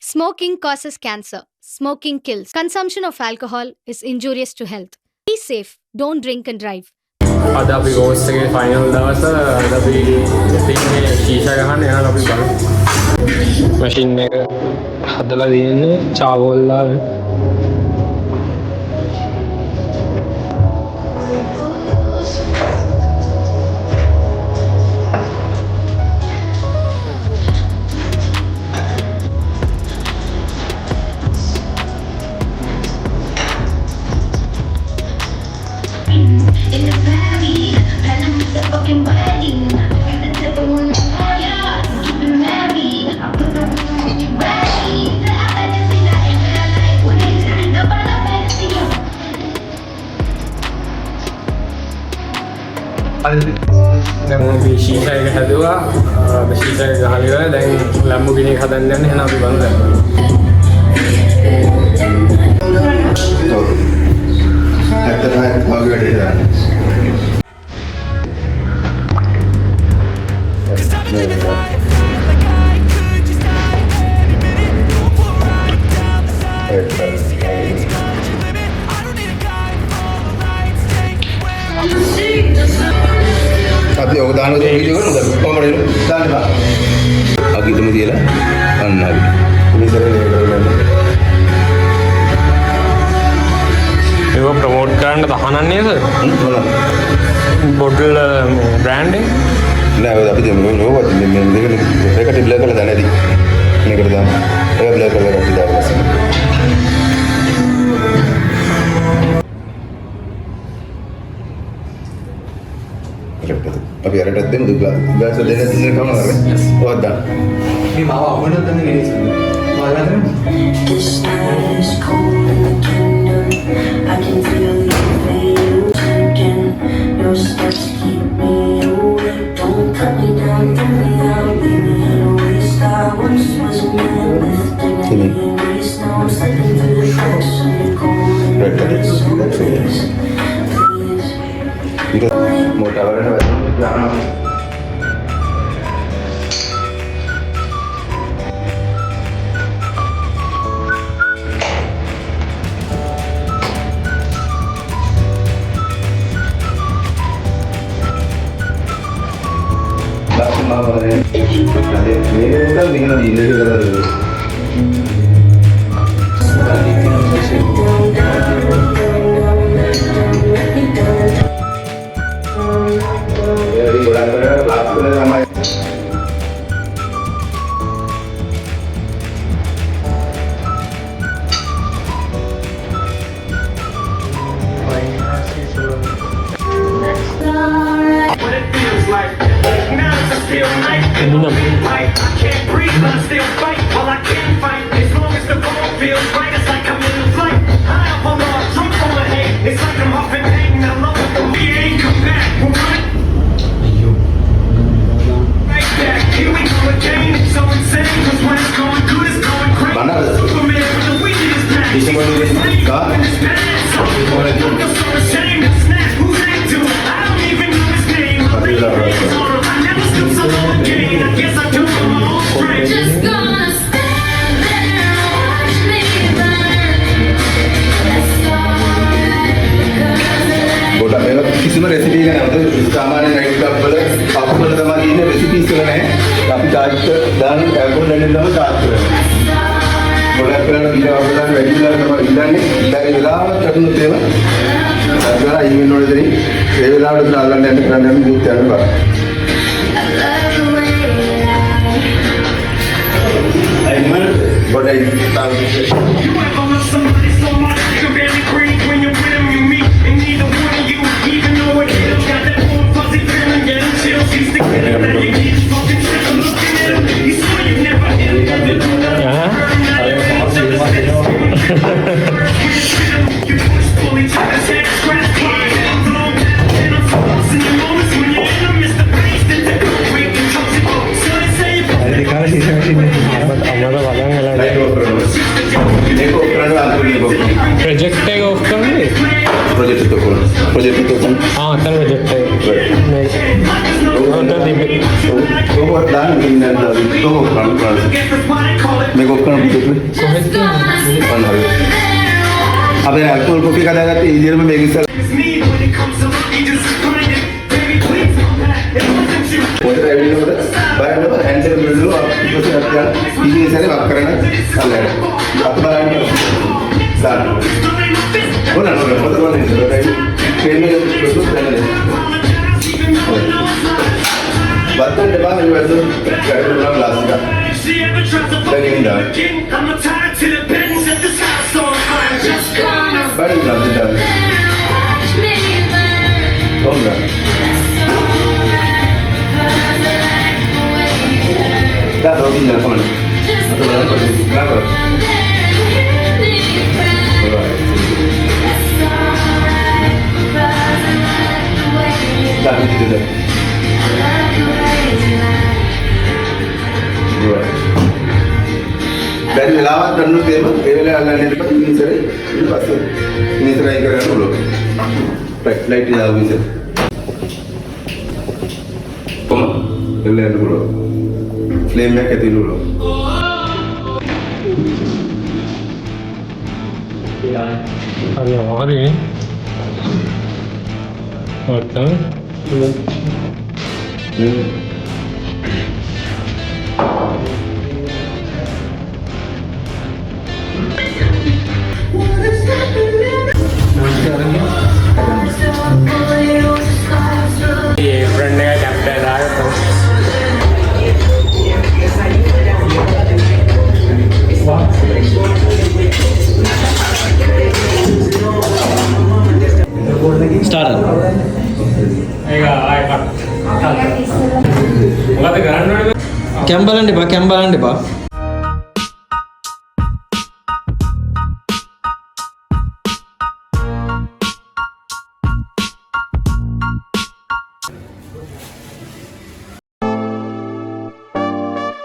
Smoking causes cancer. Smoking kills. Consumption of alcohol is injurious to health. Be safe. Don't drink and drive. අද අපි course එකේ final දවස අද අපි තින්නේ ශීෂා ගහන්න යනවා අපි බලමු. මැෂින් එක හදලා තියෙන්නේ චාගෝල්ලාවේ. In the valley, planning with the fucking wedding. The devil on the fire, keep it married. I put the room in your body. I better see that in real life. When it's time to burn up and see you. දැන් අපි ශීෂා එක හැදුවා. ශීෂා එක ගහලා ඉවරයි. දැන් Lamborghini එක හදන්න යන්නේ. එහෙනම් අපි බලමු දැන්. ඇත්තටම වගේ වැඩේ දාන්න. අපි ඔක දාන වීඩියෝ කරමුද? කොහමද දාන්න බා. අගිටම තියලා අන්න හරි. මේසරේ කරගන්න. ඒක ප්‍රොමෝට් කරන්න තහනම් නේද? බොටල් බ්‍රෑන්ඩින් නෑ අපි දෙමු මේ දෙක ටිබ්ලර් කරලා දාන්න ඇති. මේකට දාන්න. ඒක බ්ලර් කරලා අපි දාන්න. අපි අරටත් දෙමු ගාස දෙන්න කම කරන්නේ. ඔය දාන්න. මේ මාව අවුනත් තමයි නේද? මාලා කරන්නේ. This night is cold in the kingdom. I can feel your veil again. Your steps keep me awake. Don't cut me down, throw me out, leave me in a waste. I once was a man lifting and being raised. Now I'm slipping through the cracks of your golden rays. So please, ඒක මොකටද වැඩි දානවා. කිසිම recipe එක නැවත සාමාන්‍ය night club වල අපවල තමයි ඉන්නේ රෙසිපිස් වල නැහැ. අපි ටාර්ච් දාන ඇල්කොහොල් දැනෙන්න තමයි ටාර්ච් කරන්නේ. ගොඩක් වෙලාවට ඊට වඩා වැඩි වෙලාවක් තමයි ඉන්නේ. ඊළඟ වෙලාවට කටුනුත් ඒවා. අදලා ඊමේල් වල දෙනි. ඒ වෙලාවට දාගන්න යන්න කරන්න යන්න මුත් යන්න බෑ. අයිමල් බඩයි තාම ප්‍රොජෙක්ට් එක ඔෆ් කරන්නේ ප්‍රොජෙක්ට් එක අතන ප්‍රොජෙක්ට් එක මේ ඔතන තිබෙන්නේ පොත් දාන්න ඉන්නේ නැද්ද? මේක ඔක්කොම පිටුනේ. කොහෙද අන්න හරි. අපේ ඇල්කොහොල් කොපි කඩාගත්තේ ඉදිරියම මේක ඉස්සර. ඔතන ඇවිල්නකොට බලන්න හැන්ඩල් මිඩල් අපිට අපිට ඉන්නේ ඉස්සරේ වක් කරන අල්ලන්න. අප බලන්න. දාන්න. ඕන පොත බලන්න ඉස්සරට ට්‍රේනින් ප්‍රොසෙස් කරන්න. බත්තන්න බා මේ වද ගාඩුනා ලාස් එක. දැන් ඉඳලා. බලන්න අපිට. කොහොමද? dah tahu tinggal kawan atau berapa dah itu dah dari lawat dan lu tema evela alla ne depan ini sare ini pasal ini try කරන්න dulu right light ida bisa kom evela dulu flame එක ඇති dulu හරි අමාරුයි ඔතන ये friend का captain आया तो ස්ටාර්ට් ඒක ආයෙ මොකද කරන්න ඕනේ කැම් බලන්න එපා